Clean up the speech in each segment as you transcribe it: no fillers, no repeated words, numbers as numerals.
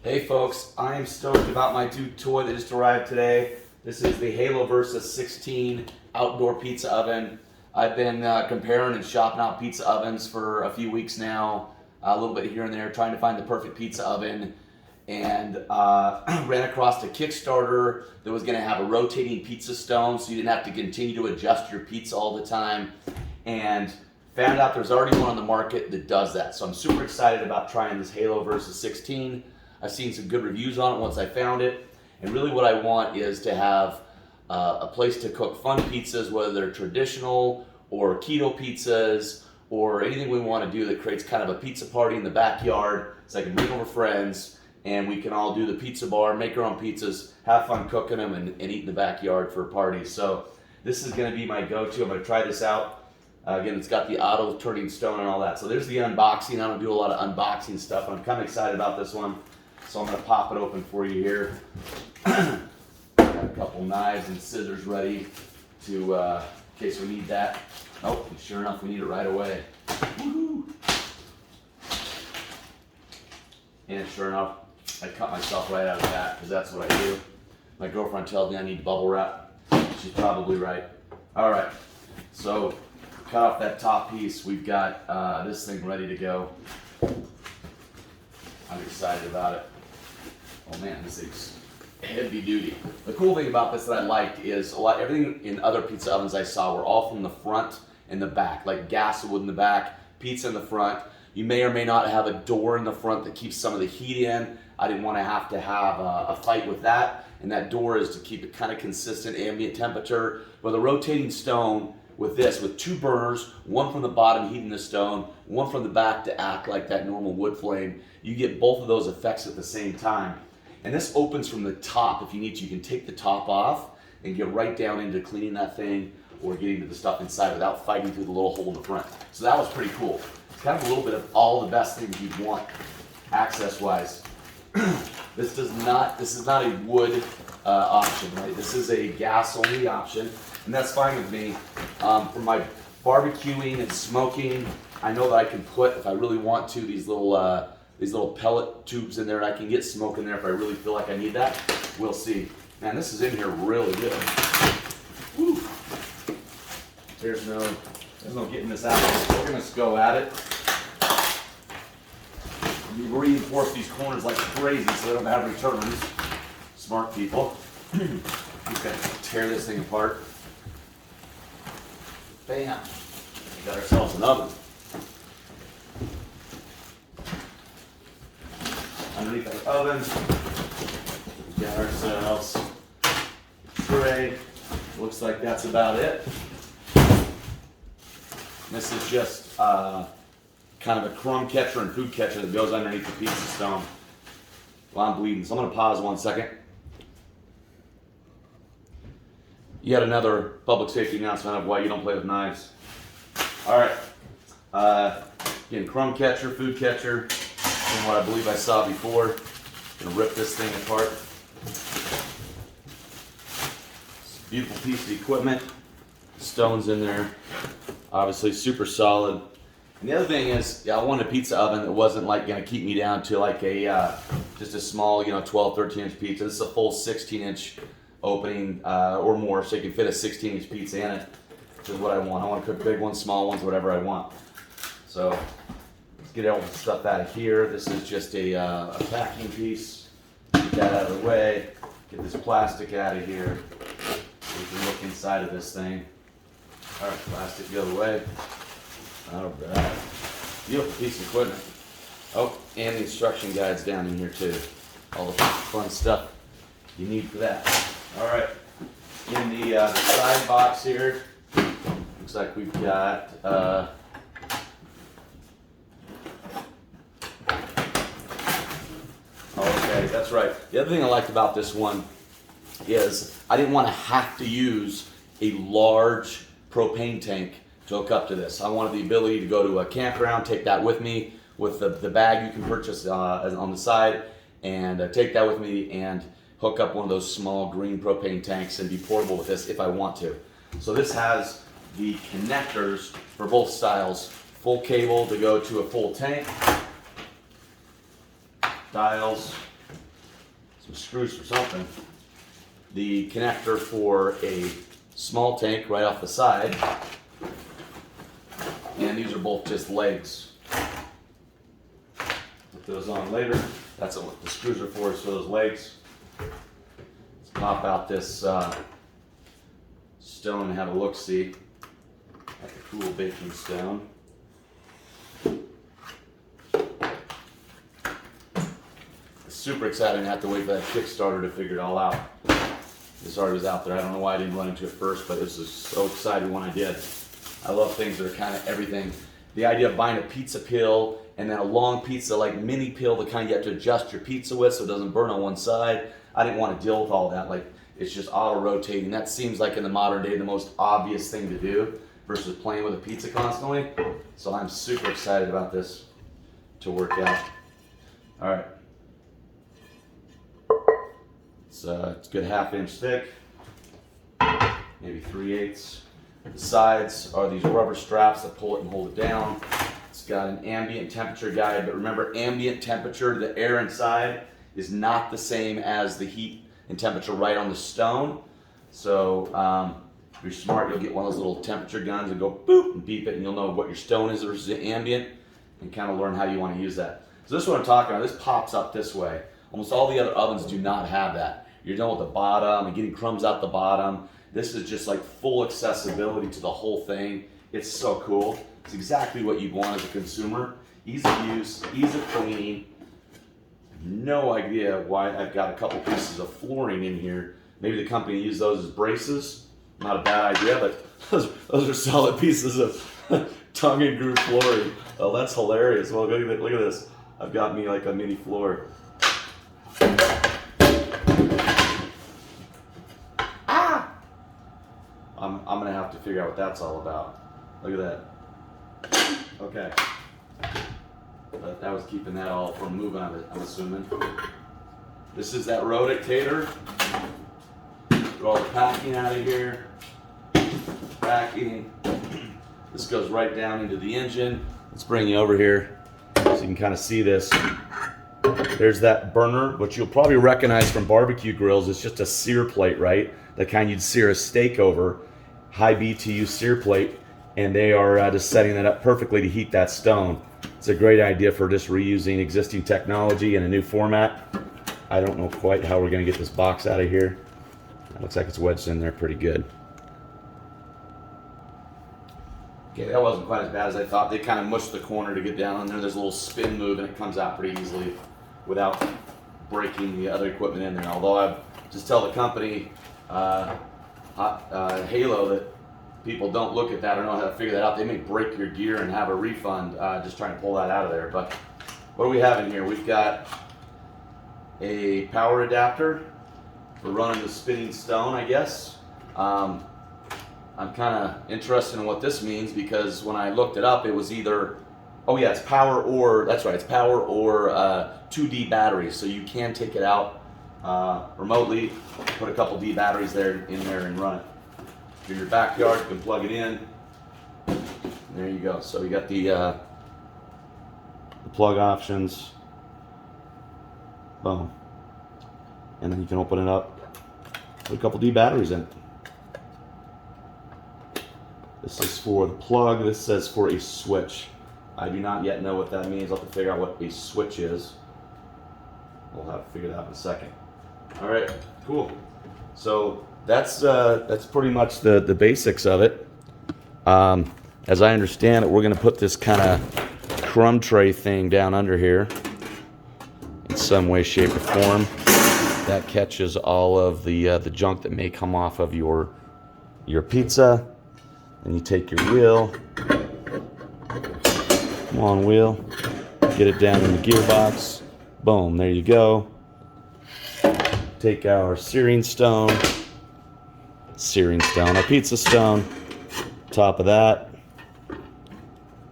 Hey folks, I am stoked about my new toy that just arrived today. This is the Halo Versus 16 outdoor pizza oven. I've been comparing and shopping out pizza ovens for a few weeks now, a little bit here and there, trying to find the perfect pizza oven, and ran across a Kickstarter that was going to have a rotating pizza stone so you didn't have to continue to adjust your pizza all the time, and found out there's already one on the market that does that. So I'm super excited about trying this Halo Versus 16. I've seen some good reviews on it once I found it, and really what I want is to have a place to cook fun pizzas, whether they're traditional or keto pizzas or anything we want to do that creates kind of a pizza party in the backyard, so I can bring over friends and we can all do the pizza bar, make our own pizzas, have fun cooking them and eat in the backyard for parties. So this is going to be my go-to. I'm going to try this out. Again, it's got the auto turning stone and all that. So there's the unboxing. I don't do a lot of unboxing stuff, but I'm kind of excited about this one. So I'm going to pop it open for you here. Got a couple knives and scissors ready to, in case we need that. Oh, sure enough, we need it right away. Woohoo! And sure enough, I cut myself right out of that because that's what I do. My girlfriend tells me I need bubble wrap. She's probably right. All right, so cut off that top piece. We've got this thing ready to go. I'm excited about it. Oh man, this thing's heavy duty. The cool thing about this that I liked is everything in other pizza ovens I saw were all from the front and the back, like gas wood in the back, pizza in the front. You may or may not have a door in the front that keeps some of the heat in. I didn't want to have a fight with that, and that door is to keep it kind of consistent ambient temperature. But the rotating stone with this, with two burners, one from the bottom heating the stone, one from the back to act like that normal wood flame, you get both of those effects at the same time. And this opens from the top. If you need to, you can take the top off and get right down into cleaning that thing or getting to the stuff inside without fighting through the little hole in the front. So that was pretty cool. It's kind of a little bit of all the best things you'd want access-wise. This is not a wood option, right? This is a gas-only option, and that's fine with me. For my barbecuing and smoking, I know that I can put, if I really want to, these little pellet tubes in there, and I can get smoke in there if I really feel like I need that. We'll see. Man, this is in here really good. Woo. There's no getting this out. We're gonna just go at it. We reinforce these corners like crazy so they don't have returns. Smart people. Just gonna tear this thing apart. Bam. We got ourselves an oven. Underneath our oven, we got ourselves a tray. Looks like that's about it. This is just kind of a crumb catcher and food catcher that goes underneath the pizza stone. Well, I'm bleeding, so I'm going to pause 1 second. Yet another public safety announcement of why you don't play with knives. All right. Again, crumb catcher, food catcher, and what I believe I saw before. Gonna rip this thing apart. It's a beautiful piece of equipment. Stones in there. Obviously super solid. And the other thing is, I wanted a pizza oven that wasn't like gonna keep me down to like just a small, 12, 13-inch pizza. This is a full 16-inch opening or more, so you can fit a 16-inch pizza in it, which is what I want. I want to cook big ones, small ones, whatever I want. So let's get all the stuff out of here. This is just a packing piece. Get that out of the way. Get this plastic out of here so we can look inside of this thing. All right, plastic the other way. All right. Beautiful piece of equipment. Oh, and the instruction guide's down in here too. All the fun stuff you need for that. All right. In the side box here, looks like we've got okay, that's right. The other thing I liked about this one is I didn't want to have to use a large propane tank to hook up to this. I wanted the ability to go to a campground, take that with me with the bag you can purchase on the side, and take that with me and hook up one of those small green propane tanks and be portable with this if I want to. So this has the connectors for both styles. Full cable to go to a full tank. Dials some screws for something. The connector for a small tank right off the side. And these are both just legs. Put those on later. That's what the screws are for, is for those legs. Let's pop out this stone and have a look-see at the cool baking stone. It's super exciting to have to wait for that Kickstarter to figure it all out. This already was out there. I don't know why I didn't run into it first, but this was so exciting when I did. I love things that are kind of everything. The idea of buying a pizza pill and then a long pizza, like mini pill, the kind you have to adjust your pizza with so it doesn't burn on one side. I didn't want to deal with all that. Like, it's just auto-rotating. That seems like in the modern day the most obvious thing to do versus playing with a pizza constantly. So I'm super excited about this to work out. All right. It's a good 1/2 inch thick, maybe 3/8. The sides are these rubber straps that pull it and hold it down. It's got an ambient temperature guide, but remember, ambient temperature, the air inside, is not the same as the heat and temperature right on the stone. So if you're smart, you'll get one of those little temperature guns and go boop and beep it, and you'll know what your stone is versus the ambient, and kind of learn how you want to use that. So this is what I'm talking about. This pops up this way. Almost all the other ovens do not have that. You're done with the bottom and getting crumbs out the bottom. This is just like full accessibility to the whole thing. It's so cool. It's exactly what you want as a consumer. Ease of use, ease of cleaning. No idea why I've got a couple pieces of flooring in here. Maybe the company used those as braces. Not a bad idea, but those are solid pieces of tongue and groove flooring. Oh, that's hilarious. Well, look at this. I've got me like a mini floor. I'm gonna have to figure out what that's all about. Look at that. Okay. That was keeping that all from moving, I'm assuming. This is that rotator. Get all the packing out of here. Packing. This goes right down into the engine. Let's bring you over here so you can kind of see this. There's that burner, which you'll probably recognize from barbecue grills. It's just a sear plate, right? The kind you'd sear a steak over. High BTU sear plate, and they are just setting that up perfectly to heat that stone. It's a great idea for just reusing existing technology in a new format. I don't know quite how we're going to get this box out of here. It looks like it's wedged in there pretty good. Okay, that wasn't quite as bad as I thought. They kind of mushed the corner to get down in there. There's a little spin move, and it comes out pretty easily without breaking the other equipment in there. Although I just tell the company, Halo, that people don't look at that or know how to figure that out. They may break your gear and have a refund just trying to pull that out of there. But what do we have in here? We've got a power adapter for running the spinning stone, I guess. I'm kind of interested in what this means, because when I looked it up, it was either, oh yeah, it's power or, that's right, it's power or 2D batteries. So you can take it out remotely, put a couple D batteries in there and run it. In your backyard, you can plug it in. And there you go. So you got the plug options. Boom. And then you can open it up, put a couple D batteries in. This is for the plug. This says for a switch. I do not yet know what that means. I'll have to figure out what a switch is. We'll have to figure that out in a second. All right, cool. So that's pretty much the basics of it. As I understand it, we're going to put this kind of crumb tray thing down under here in some way, shape, or form. That catches all of the junk that may come off of your pizza. And you take your wheel. Come on, wheel. Get it down in the gearbox. Boom, there you go. Take our searing stone, our pizza stone, top of that,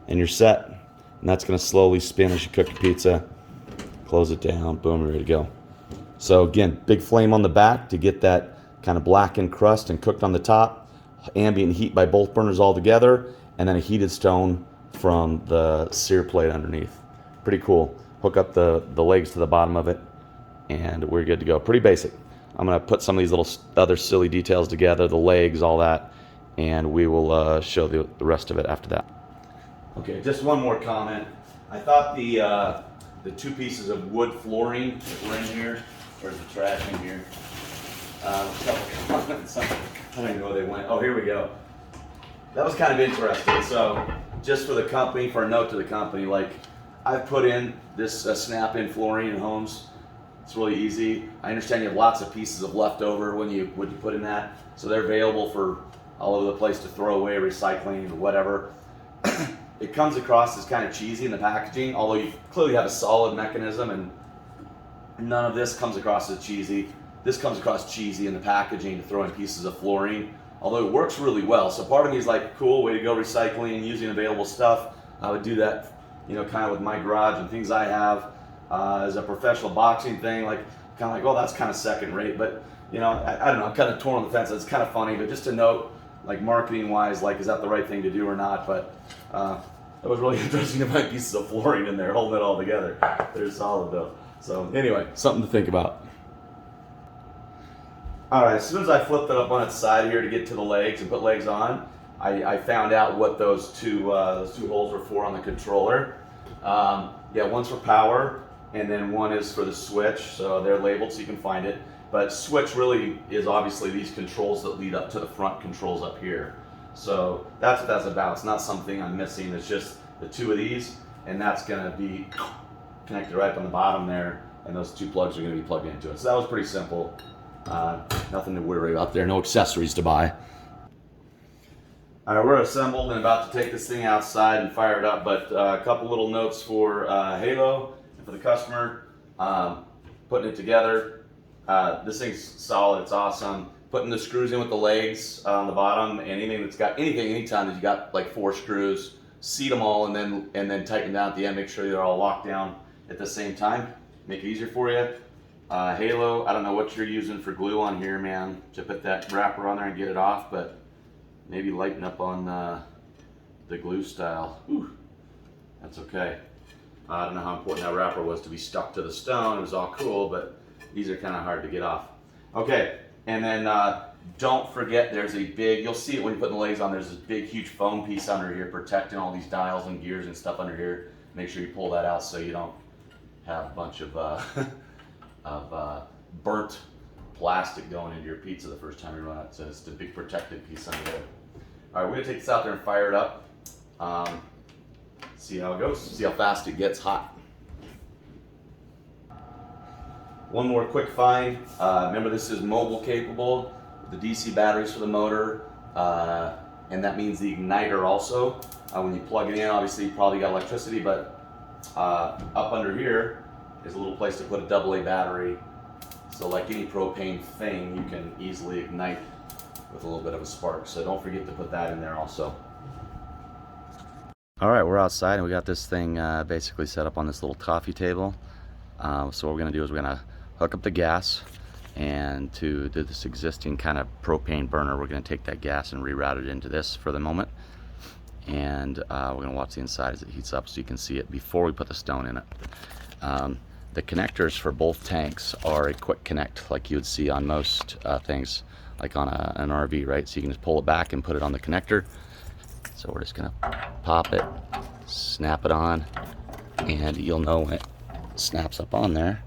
and you're set. And that's going to slowly spin as you cook your pizza. Close it down, boom, you're ready to go. So again, big flame on the back to get that kind of blackened crust and cooked on the top. Ambient heat by both burners all together, and then a heated stone from the sear plate underneath. Pretty cool. Hook up the legs to the bottom of it, and we're good to go. Pretty basic. I'm gonna put some of these little other silly details together, the legs, all that, and we will show the rest of it after that. Okay, just one more comment. I thought the 2 pieces of wood flooring that were in here, where's the trash in here? A couple comments. I don't even know where they went. Oh, here we go. That was kind of interesting. So, just for the company, for a note to the company, like I've put in this snap-in flooring in homes. It's really easy. I understand you have lots of pieces of leftover when you put in that, so they're available for all over the place to throw away, recycling, or whatever. It comes across as kind of cheesy in the packaging, although you clearly have a solid mechanism, and none of this comes across as cheesy. This comes across cheesy in the packaging to throw in pieces of flooring, although it works really well. So part of me is like, cool, way to go recycling, using available stuff. I would do that, kind of with my garage and things I have as a professional boxing thing, like kind of like, well, that's kind of second rate, but I don't know, I'm kind of torn on the fence. It's kind of funny, but just to note, like marketing wise, like is that the right thing to do or not? But it was really interesting to find pieces of flooring in there, holding it all together. They're solid though. So anyway, something to think about. All right, as soon as I flipped it up on its side here to get to the legs and put legs on, I found out what those two holes were for on the controller. Yeah, one's for power, and then one is for the switch. So they're labeled so you can find it. But switch really is obviously these controls that lead up to the front controls up here. So that's what that's about. It's not something I'm missing. It's just the 2 of these, and that's gonna be connected right up on the bottom there, and those 2 plugs are gonna be plugged into it. So that was pretty simple. Nothing to worry about there. No accessories to buy. All right, we're assembled and about to take this thing outside and fire it up, but a couple little notes for Halo and for the customer. Putting it together. This thing's solid, it's awesome. Putting the screws in with the legs on the bottom, and anytime that you got like 4 screws, seat them all and then tighten down at the end, make sure they're all locked down at the same time. Make it easier for you. Halo, I don't know what you're using for glue on here, man, to put that wrapper on there and get it off, but maybe lighten up on the glue style. Whew, that's okay. I don't know how important that wrapper was to be stuck to the stone. It was all cool, but these are kind of hard to get off. Okay, and then don't forget there's a big, you'll see it when you put the legs on, there's this big huge foam piece under here protecting all these dials and gears and stuff under here. Make sure you pull that out so you don't have a bunch of burnt plastic going into your pizza the first time you run it. So it's the big protective piece under there. All right, we're gonna take this out there and fire it up. See how it goes, see how fast it gets hot. One more quick find. Remember, this is mobile capable, the DC batteries for the motor, and that means the igniter also. When you plug it in, obviously you probably got electricity, but up under here is a little place to put a AA battery. So like any propane thing, you can easily ignite with a little bit of a spark. So don't forget to put that in there also. All right, we're outside and we got this thing basically set up on this little coffee table. So what we're gonna do is we're gonna hook up the gas, and to do this existing kind of propane burner, we're gonna take that gas and reroute it into this for the moment. And we're gonna watch the inside as it heats up so you can see it before we put the stone in it. The connectors for both tanks are a quick connect like you would see on most things, like on an RV, right? So you can just pull it back and put it on the connector. So we're just gonna pop it, snap it on, and you'll know when it snaps up on there,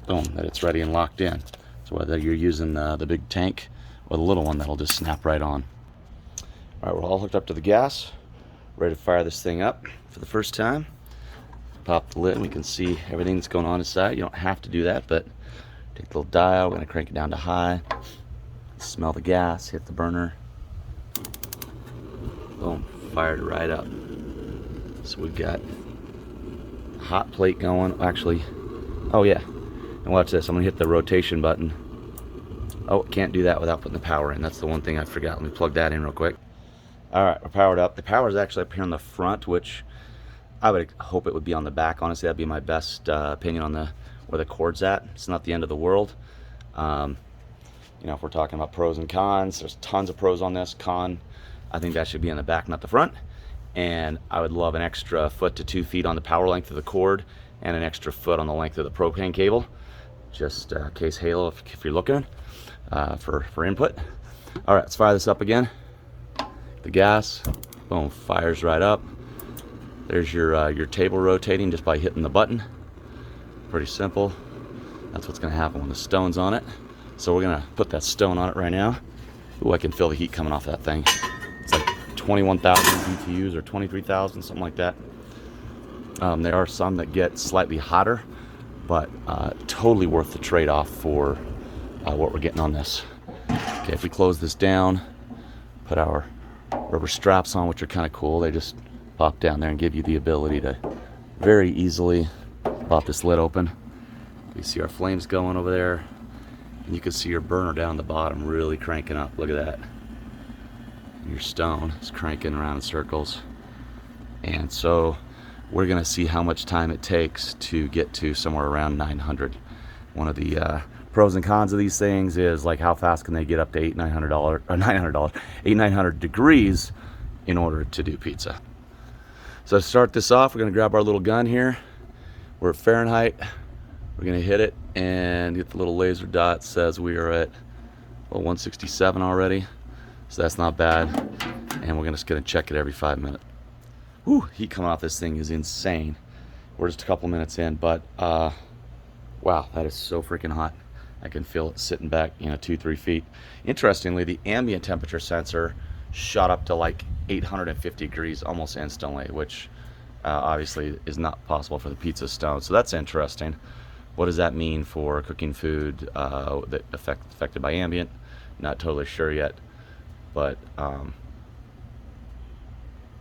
boom, that it's ready and locked in. So whether you're using the big tank or the little one, that'll just snap right on. All right, we're all hooked up to the gas, ready to fire this thing up for the first time. Pop the lid and we can see everything that's going on inside. You don't have to do that, but take the little dial, we're gonna crank it down to high, smell the gas, hit the burner, boom, fired it right up. So we've got a hot plate going, actually, oh yeah, and watch this, I'm gonna hit the rotation button. Oh, can't do that without putting the power in. That's the one thing I forgot. Let me plug that in real quick. All right, we're powered up. The power is actually up here on the front, which I would hope it would be on the back. Honestly, that'd be my best opinion on where the cord's at. It's not the end of the world. You know, if we're talking about pros and cons, there's tons of pros on this. Con, I think that should be in the back, not the front. And I would love an extra foot to 2 feet on the power length of the cord and an extra foot on the length of the propane cable. just in case Halo, if you're looking for input. All right, let's fire this up again. The gas, boom, fires right up. There's your table rotating just by hitting the button. Pretty simple. That's what's gonna happen when the stone's on it. So we're gonna put that stone on it right now. Ooh, I can feel the heat coming off that thing. It's like 21,000 BTUs or 23,000, something like that. There are some that get slightly hotter, but totally worth the trade-off for what we're getting on this. Okay, if we close this down, put our rubber straps on, which are kind of cool. They just pop down there and give you the ability to very easily pop this lid open. You see our flames going over there, and you can see your burner down the bottom really cranking up. Look at that. Your stone is cranking around in circles. And so we're gonna see how much time it takes to get to somewhere around 900. One of the pros and cons of these things is like how fast can they get up to $800 900 degrees in order to do pizza. So to start this off, we're gonna grab our little gun here. We're at Fahrenheit. We're gonna hit it and get the little laser dot. Says we are at 167 already, so that's not bad. And we're just gonna check it every 5 minutes. Whew, heat coming off this thing is insane. We're just a couple minutes in, but wow, that is so freaking hot. I can feel it sitting back, 2-3 feet. Interestingly, the ambient temperature sensor shot up to like 850 degrees almost instantly, which obviously is not possible for the pizza stone. So that's interesting. What does that mean for cooking food that affected by ambient? Not totally sure yet, but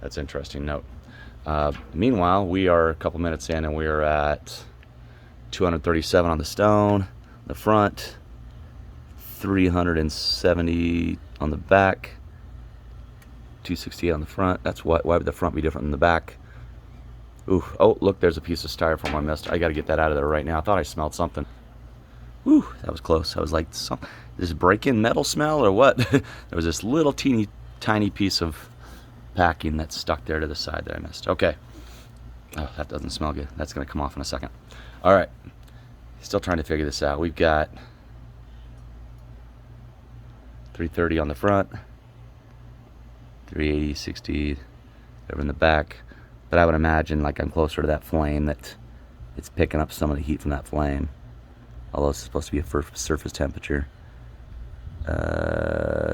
that's interesting note. Meanwhile, we are a couple minutes in and we are at 237 on the stone, the front, 370 on the back, 268 on the front. That's why would the front be different than the back? Ooh, oh, look, there's a piece of styrofoam I missed. I got to get that out of there right now. I thought I smelled something. Ooh, that was close. I was like, this break-in metal smell or what? There was this little teeny tiny piece of packing that's stuck there to the side that I missed. Okay. Oh, that doesn't smell good. That's going to come off in a second. All right. Still trying to figure this out. We've got 330 on the front, 380, 60 over in the back. But I would imagine like I'm closer to that flame that it's picking up some of the heat from that flame. Although it's supposed to be a surface temperature.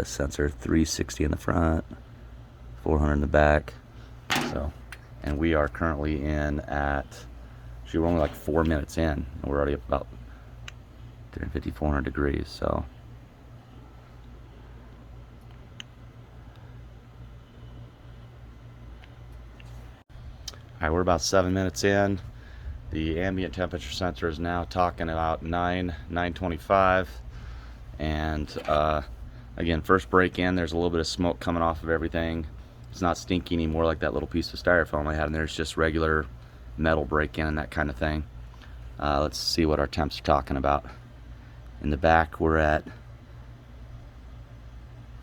Sensor 360 in the front, 400 in the back. So, and we are currently in at, we're only like 4 minutes in, and we're already up about 350, 400 degrees. So, all right, we're about 7 minutes in. The ambient temperature sensor is now talking about 925, and again, first break in, there's a little bit of smoke coming off of everything. It's not stinky anymore like that little piece of styrofoam I had in there. It's just regular metal break in and that kind of thing. Let's see what our temps are talking about. In the back, we're at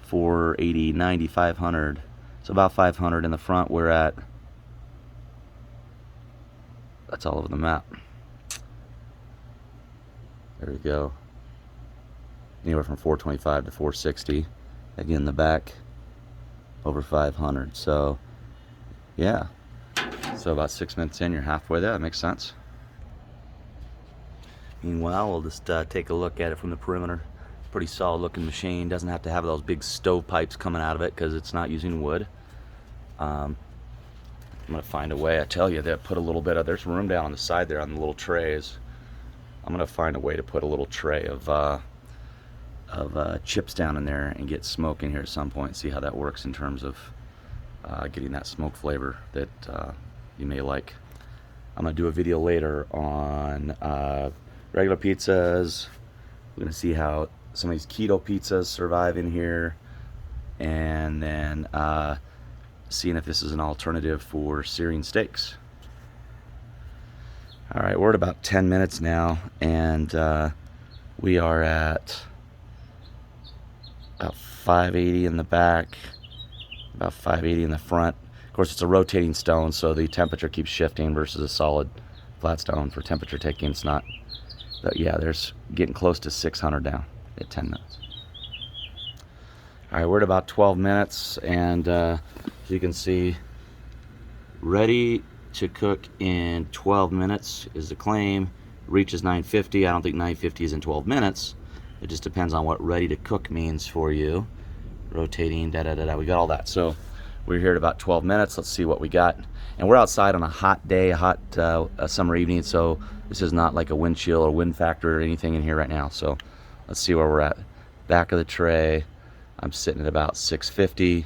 480, 90, 500. So about 500. In the front, we're at, that's all over the map. There we go. Anywhere from 425 to 460. Again, in the back, over 500. So, yeah. So about 6 minutes in, you're halfway there. That makes sense. Meanwhile, we'll just take a look at it from the perimeter. Pretty solid looking machine. Doesn't have to have those big stovepipes coming out of it because it's not using wood. I'm going to find a way. I tell you, that put a little bit of, there's room down on the side there on the little trays. I'm going to find a way to put a little tray of chips down in there and get smoke in here at some point. See how that works in terms of getting that smoke flavor that you may like. I'm going to do a video later on regular pizzas. We're going to see how some of these keto pizzas survive in here, and then seeing if this is an alternative for searing steaks. All right, we're at about 10 minutes now, and we are at about 580 in the back, about 580 in the front. Of course, it's a rotating stone, so the temperature keeps shifting versus a solid flat stone. For temperature taking, it's not But yeah, there's getting close to 600 now at 10 minutes. All right, we're at about 12 minutes, and as you can see, ready to cook in 12 minutes is the claim. Reaches 950. I don't think 950 is in 12 minutes. It just depends on what ready to cook means for you. Rotating, da-da-da-da, we got all that. So we're here at about 12 minutes. Let's see what we got. And we're outside on a hot day, a hot summer evening, so this is not like a wind chill or wind factor or anything in here right now. So let's see where we're at. Back of the tray, I'm sitting at about 650.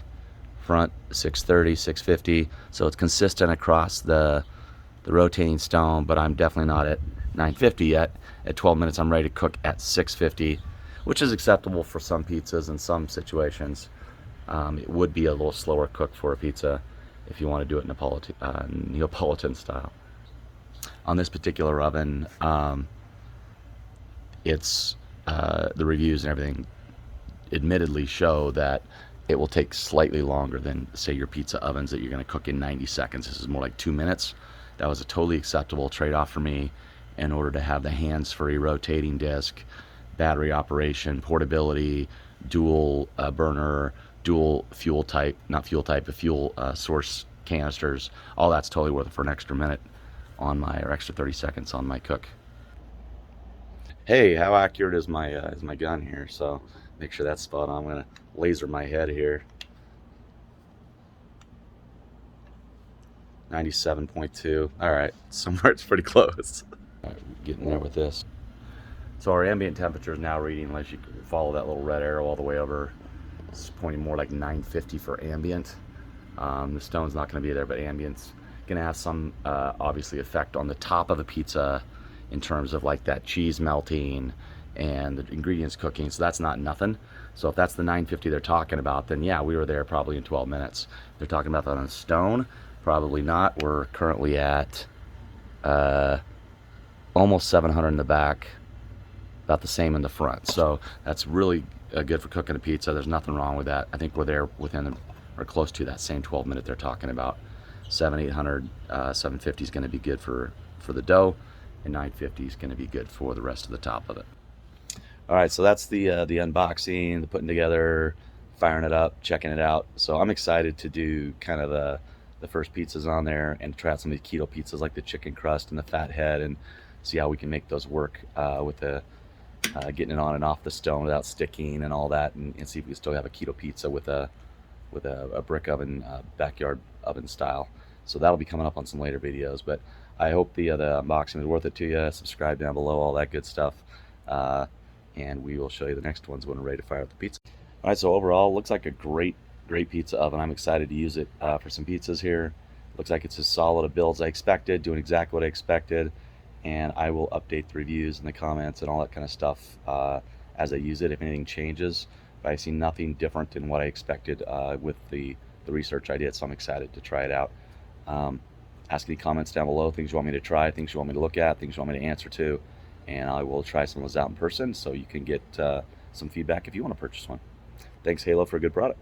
Front 630, 650. So it's consistent across the rotating stone, but I'm definitely not at 950 yet. At 12 minutes, I'm ready to cook at 650, which is acceptable for some pizzas in some situations. It would be a little slower cook for a pizza if you want to do it Neapolitan style. On this particular oven, it's the reviews and everything admittedly show that it will take slightly longer than, say, your pizza ovens that you're going to cook in 90 seconds. This is more like 2 minutes. That was a totally acceptable trade-off for me in order to have the hands-free rotating disc, battery operation, portability, dual burner, dual fuel type, not fuel type, but fuel source canisters. All that's totally worth it for an extra minute on my, or extra 30 seconds on my cook. Hey, how accurate is my gun here? So make sure that's spot on. I'm gonna laser my head here. 97.2. All right, somewhere it's pretty close. All right, getting there with this. So our ambient temperature is now reading, unless you follow that little red arrow all the way over, it's pointing more like 950 for ambient. The stone's not going to be there, but ambient's going to have some obviously effect on the top of the pizza in terms of like that cheese melting and the ingredients cooking. So that's not nothing. So if that's the 950 they're talking about, then yeah, we were there probably in 12 minutes. They're talking about that on a stone, probably not. We're currently at almost 700 in the back, about the same in the front. So that's really good for cooking a pizza. There's nothing wrong with that. I think we're there within or close to that same 12 minute they're talking about. 800, 750 is going to be good for the dough, and 950 is going to be good for the rest of the top of it. All right, so that's the unboxing, the putting together, firing it up, checking it out. So I'm excited to do kind of the first pizzas on there and try out some of the keto pizzas like the chicken crust and the fat head, and see how we can make those work with the getting it on and off the stone without sticking and all that, and see if we can still have a keto pizza with a brick oven, backyard oven style. So that'll be coming up on some later videos, but I hope the unboxing was worth it to you. Subscribe down below, all that good stuff, and we will show you the next ones when we're ready to fire up the pizza. All right, so overall, looks like a great pizza oven. I'm excited to use it for some pizzas here. Looks like it's as solid a build as I expected, doing exactly what I expected, and I will update the reviews and the comments and all that kind of stuff as I use it if anything changes. But I see nothing different than what I expected with the research I did, so I'm excited to try it out. Ask any comments down below, things you want me to try, things you want me to look at, things you want me to answer to, and I will try some of those out in person so you can get some feedback if you want to purchase one. Thanks, Halo, for a good product.